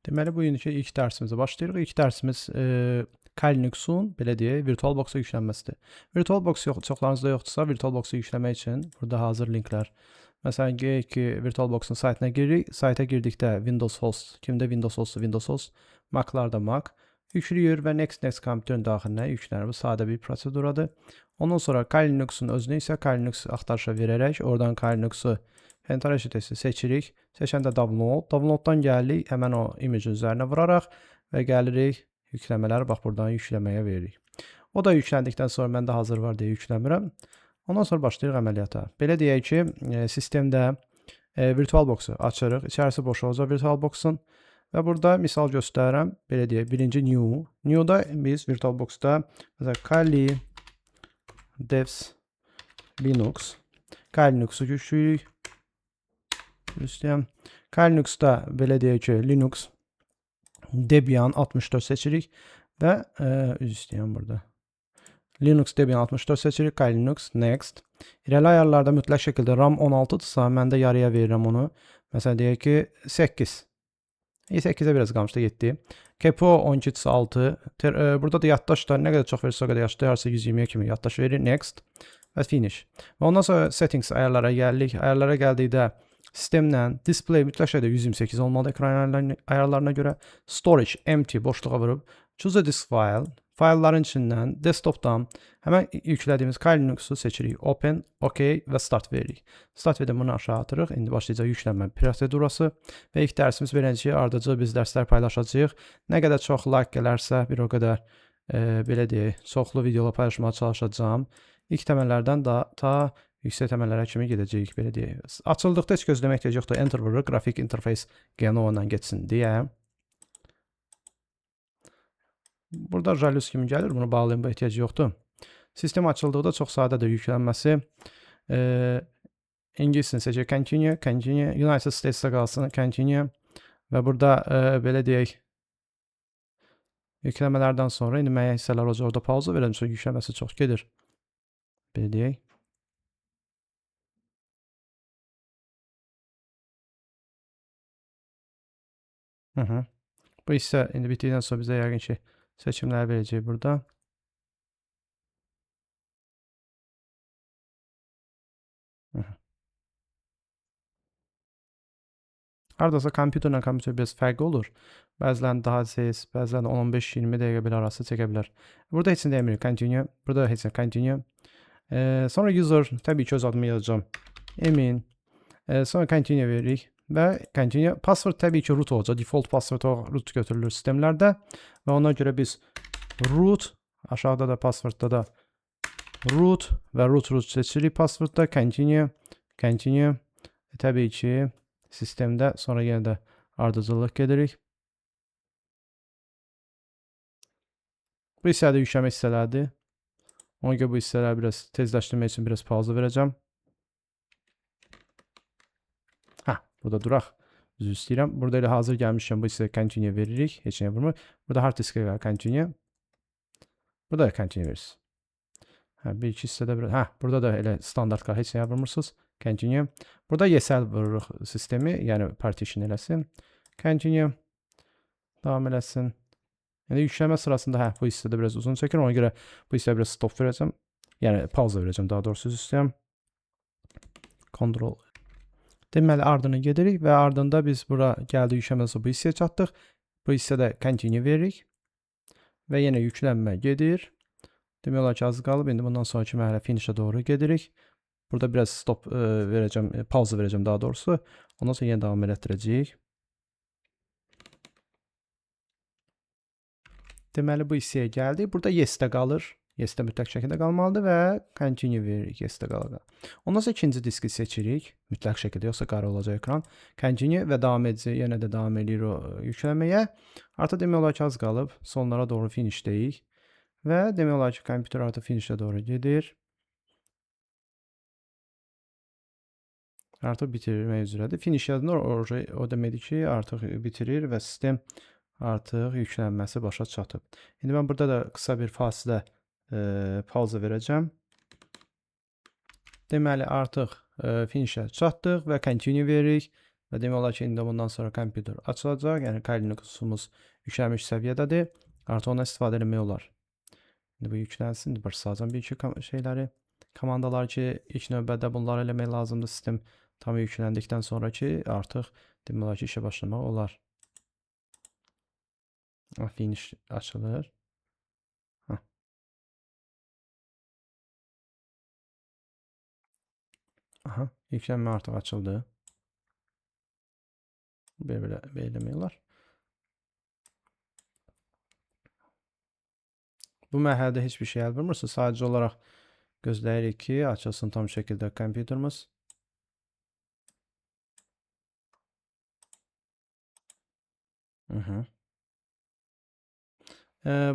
Deməli, bu günkü ilk dərsimizə başlayırıq. İlk dərsimiz Kali Linux'un belə deyək, VirtualBox-a yüklənməsidir. VirtualBox çoxlarınızda yoxdursa, VirtualBox-u yükləmək üçün burada hazır linklər. Məsələn, deyək ki, VirtualBox-un saytına giririk. Sayta girdikdə Windows Host, kimdə Windows Host-sa Windows Host, Mac-larda Mac yükləyir və Next kompüterin daxilinə yüklənir. Bu sadə bir proseduradır. Ondan sonra Kali Linux'un özünü isə Kali Linux axtarışa verərək, oradan Kali Linux'u Enter seçirik. Seçəndə download. Downloaddan gəlirik, həmən o image üzərinə vuraraq və gəlirik yükləmələri bax buradan yükləməyə veririk. O da yüklendikdən sonra məndə hazır var deyə yükləmirəm. Ondan sonra başlayırıq əməliyyata. Belə deyək ki, sistemdə VirtualBox-u açırıq. İçərisi boş olacaq VirtualBox-un və burada misal göstərirəm. Belə deyək, birinci new. New-da biz VirtualBox-da məsələn Kali devs Linux Kali Linux'u yükləyik. Kali Linux'da belə deyək ki, Linux Debian 64 seçirik və burada Linux Debian 64 seçirik, Kali Linux Next. İrəli ayarlarda mütləq şəkildə RAM 16-dırsa, mən də yarıya verirəm onu. Məsələn deyək ki, 8. 8-ə biraz qalmışdı, 7. KPO 12-dirsə 6. Burada da yaddaşlar nə qədər çox verirsə o qədər yaxşıdır. Yarısı 120-yə kimi yaddaş verir. Next və finish. Və ondan sonra settings ayarlara gəlirik. Ayarlara gəldikdə sistemlə display mütləq şəkildə 128 olmalı ekran ayarlarına görə. Storage empty boşluğa vurub choose a disk file. Faylların içindən desktopdan həmən yüklədiyimiz Kali Linux'u seçirik. Open, OK və start veririk. Start verdən bunu aşağı atırıq. İndi başlayacaq yüklənmə prosedurası və ilk dərsimiz beləncə ardıcıl biz dərslər paylaşacağıq. Nə qədər çox like gələrsə, bir o qədər belə deyək, çoxlu videolar paylaşmağa çalışacağam. İlk təməllərdən ta yüksək təməllərə kimi gedəcəyik, belə deyək. Açıldıqda heç gözləmək deyək yoxdur. Enter vururuq, grafik interface GNO ilə getsin deyə. Burada jalus kimi gəlir, bunu bağlayınca ehtiyac yoxdur. Sistem açıldıqda çox sadədir yüklənməsi. İngilisini seçək, continue, continue, United States-də qalsın, continue. Və burada belə deyək, yükləmələrdən sonra indi müəyyən hissələr olacaq, orada pauza verəm, çünki yükləməsi çox gedir. Belə deyək. Bu hissə indi bitdikdən sonra bizə yəqin ki, seçimləri verəcək burada. Hardasa kompüterlə kompüter biraz fərqli olur. Bəzilərində daha tez, bəzilərində 15-20 dəqiqə belə arası çəkə bilər. Burada heç nə demirik, continue. Burada heç nə continue. Sonra user, təbii ki, öz adımı yazacağım. Emin. Sonra continue veririk və continue. Password təbii ki, root olacaq. Default password o root götürülür sistemlərdə və ona görə biz root, aşağıda da passwordda da root və root seçirik passwordda. Continue, continue. Təbii ki, sistemdə sonra yenə də ardıcıllıq gedirik. Bu hissədə yükləmə hissələrdir. Ona görə bu hissələri biraz tezləşdirmək üçün biraz pauza verəcəm. Burada duraq. Üzr istəyirəm. Burada elə hazır gəlmişkən bu hissəyə continue veririk. Heç nəyə vurmur. Burada hard diskə gəlir continue. Burada da continue verirsiniz. Bir iki hissədə biraz. Burada da elə standart qal, heç nəyə vurmursunuz. Continue. Burada YSL vururuq sistemi, yəni partition eləsin. Continue. Davam eləsin. Yəni yükləmə sırasında bu hissədə biraz uzun çəkir. Ona görə bu hissəyə biraz stop verəcəm. Yəni pauza verəcəm, daha doğrusu istəyirəm. Ctrl. Deməli, ardını gedirik və ardında biz bura gəldik yükləməsi bu hissəyə çatdıq. Bu hissədə continue veririk və yenə yüklənmə gedir. Demək olar ki, az qalıb. İndi bundan sonraki mərhələ finishə doğru gedirik. Burada biraz stop verəcəm, pauza verəcəm daha doğrusu. Ondan sonra yenə davam elətdirəcəyik. Deməli, bu hissəyə gəldik. Burada yes-də qalır. Yes-də mütləq şəkildə qalmalıdır və continue veririk yes-də qalır. Ondan sonra ikinci diski seçirik. Mütləq şəkildə, yoxsa qara olacaq ekran. Continue və davam edəcək. Yenə də davam edir o yükləməyə. Artıq demək olar ki, az qalıb. Sonlara doğru finish deyik. Və demək olar ki, kompüter artıq finishə doğru gedir. Artıq bitirmək üzrədir. Finish yazılır, o deməkdir ki, artıq bitirir və sistem artıq yüklənməsi başa çatıb. İndi mən burada da qısa bir fasilə pauza verəcəm. Deməli, artıq finishə çatdıq və continue veririk. Və demək olar ki, indi bundan sonra kompüter açılacaq. Yəni Kali Linux'umuz yüklənmiş səviyyədədir. Artıq ondan istifadə etmək olar. İndi bu yüklənsin. İndi başlayacağım bir iki şeyləri. Komandalar ki, ilk növbədə bunları eləmək lazımdır. Sistem tam yükləndikdən sonra ki, artıq demək olar ki, işə başlamaq olar. Finish açılır. Aha, yüklənmə artıq açıldı. Belə eləmək olar. Bu mərhələdə heç bir şey əl vermirsə, sadəcə olaraq gözləyirik ki, açılsın tam şəkildə kompüterimiz.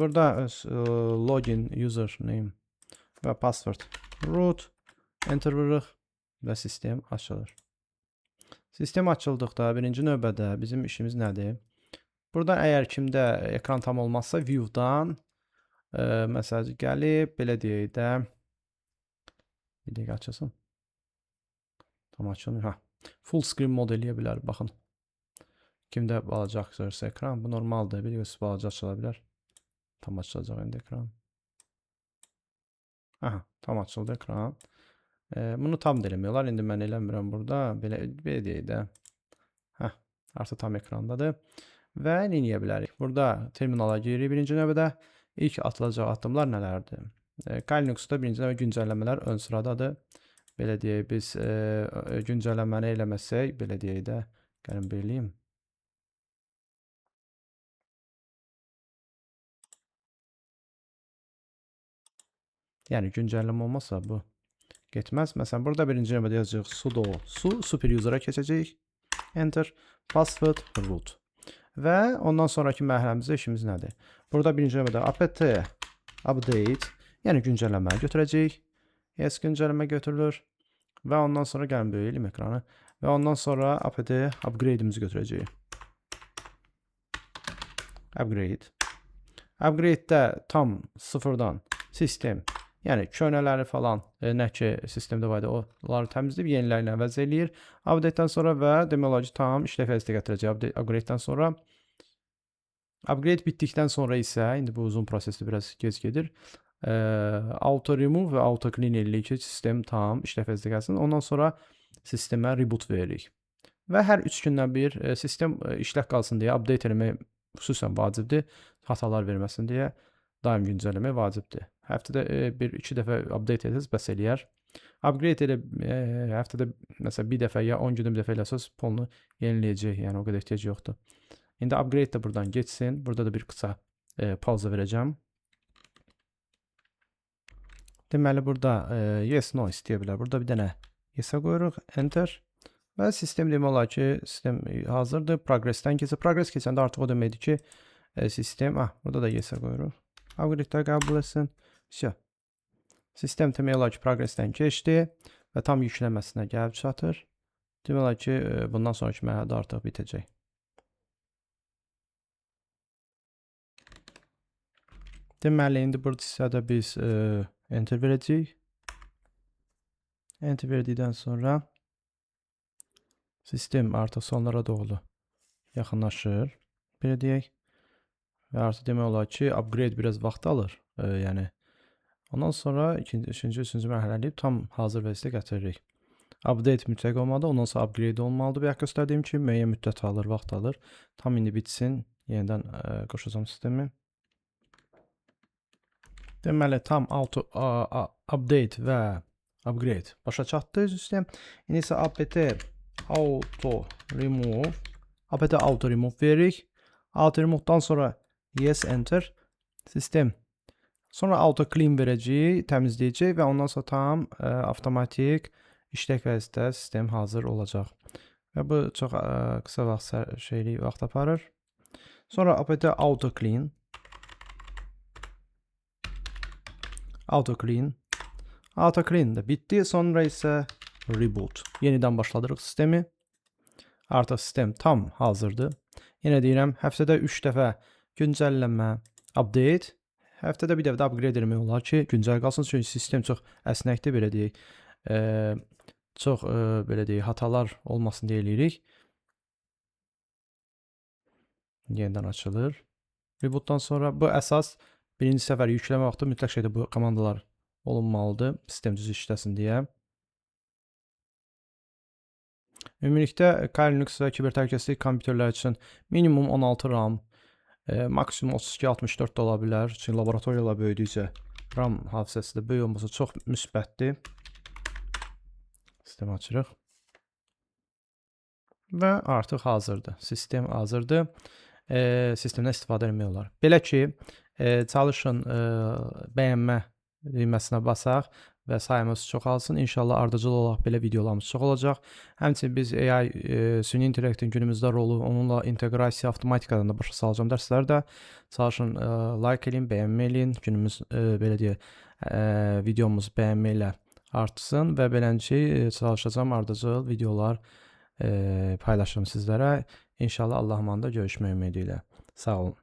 Burada login, username və password root enter vururuq və sistem açılır. Sistem açıldıqda birinci növbədə bizim işimiz nədir? Burada əgər kimdə ekran tam olmazsa view-dan məsəl gəlib, belə deyək də, bir dəqiqə açılsın. Tam açılmır. Full screen mod eləyə bilər, baxın. Kimdə balaca açılırsa ekran, bu normaldır. Bir dəqiqə balaca açıla bilər. Tam açılacaq indi ekran. Aha, tam açıldı ekran. Bunu tam da eləmək olar. İndi mən eləmirəm burada. Belə deyək də. Artıq tam ekrandadır. Və nə edə bilərik? Burada terminala giririk birinci növbədə. İlk atılacaq addımlar nələrdir? Kali Linux'da birinci növbə güncəlləmələr ön sıradadır. Belə deyək, biz güncəlləməni eləməsək, belə deyək də, gəlin beləyim. Yəni güncəlləmə olmasa bu getməz. Məsələn, burada birinci növbədə yazacağıq sudo su, super user'a keçəcəyik. Enter, password, root. Və ondan sonraki mərhələmizdə işimiz nədir? Burada birinci növbədə apt update, yəni güncəlləmə götürəcəyik. Yes, güncəlləmə götürülür. Və ondan sonra gəlin böyüyelim ekranı. Və ondan sonra apt upgrade'imizi götürəcəyik. Upgrade. Upgrade'də tam sıfırdan sistem, yəni köhnələri falan, nə ki sistemdə var idi, onları təmizləyib yenilərini əvəz eləyir. Update'dən sonra və demək olar ki, tam işlək vəziyyətə gətirəcək. Upgrade'dən sonra. Upgrade bitdikdən sonra isə, indi bu uzun prosesdə biraz gec gedir. Auto remove və auto clean eləyirik ki, sistem tam işlək vəziyyətə gəlsin. Ondan sonra sistemə reboot veririk. Və hər 3 gündən bir sistem işlək qalsın deyə update eləmək xüsusən vacibdir. Hatalar verməsin deyə daim güncəlləmək vacibdir. Həftədə 1-2 dəfə update etsəz bəs eləyər. Upgrade elə həftədə məsələn bir dəfə ya 10 gündə bir dəfə eləsəz polunu yeniləyəcək. Yəni o qədər ehtiyac yoxdur. İndi upgrade də buradan geçsin. Burada da bir qısa pauza verəcəm. Deməli burada yes no istəyə bilər. Burada bir dənə yes-ə qoyuruq. Enter. Və sistem demək olar ki, sistem hazırdır. Progress-dən keçir. Progress keçəndə artıq o deməkdir ki, sistem, burada da yes-ə qoyuruq. Upgrade-də qəbul etsin. Sistem demək olar ki, progress-dən keçdi və tam yüklənməsinə gəlib çatır. Demək olar ki, bundan sonraki mərhələdə artıq bitəcək. Deməli, indi burada hissədə biz enter verəcəyik. Enter verdikdən sonra sistem artıq sonlara doğru yaxınlaşır. Belə deyək. Və artıq demək olar ki, upgrade biraz vaxt alır. Yəni ondan sonra ikinci, üçüncü mərhələli tam hazır vəziyyətə gətiririk. Update mütləq olmalıdır, ondan sonra upgrade olmalıdır. Bayaq göstərdiyim kimi müəyyən müddət alır, vaxt alır. Tam indi bitsin, yenidən qoşacağım sistemi. Deməli, tam auto update və upgrade başa çatdı sistem. İndi isə apt auto remove veririk. Auto remove'dan sonra yes enter sistem. Sonra auto clean verəcək, təmizləyəcək və ondan sonra tam avtomatik işlək vəziyyətdə sistem hazır olacaq. Və bu çox qısa vaxt aparır. Sonra apt auto clean. Auto clean də bitdi. Sonra isə reboot. Yenidən başladırıq sistemi. Artıq sistem tam hazırdır. Yenə deyirəm, həftədə 3 dəfə güncəlləmə, update. Həftədə bir dəfə də upgrade eləmək olar ki, güncəl qalsın. Çünki sistem çox əsnəkdir, belə deyək. Çox belə deyək, hatalar olmasın deyə eləyirik. Yenidən açılır. Rebootdan sonra bu əsas birinci səfər yükleme vaxtı mütləq şeydə bu komandalar olunmalıdır, sistem düz işləsin deyə. Ümumilikdə Kali Linux və kiber təhlükəsizlik kompüterlər üçün minimum 16 RAM, maksimum 32-64 da ola bilər. Çünki laboratoriyalar böyüdükcə RAM hafizəsi də böyük olması çox müsbətdir. Sistemi açırıq. Və artıq hazırdır. Sistem hazırdır. Sistemdən istifadə etmək olar. Belə ki, çalışın bəyənmə düyməsinə basaq və sayımız çoxalsın. İnşallah ardıcıl olaraq belə videolarımız çox olacaq. Həmçinin biz AI, süni intellektin günümüzdə rolu, onunla inteqrasiya, avtomatikadan da başa salacağım dərslərdə. Çalışın like eləyin, bəyənmə eləyin. Günümüz belə deyək, videomuz bəyənmə ilə artsın və beləncə çalışacağım ardıcıl videolar paylaşırım sizlərə. İnşallah Allah'ın amanında görüşmək ümidi ilə. Sağ olun.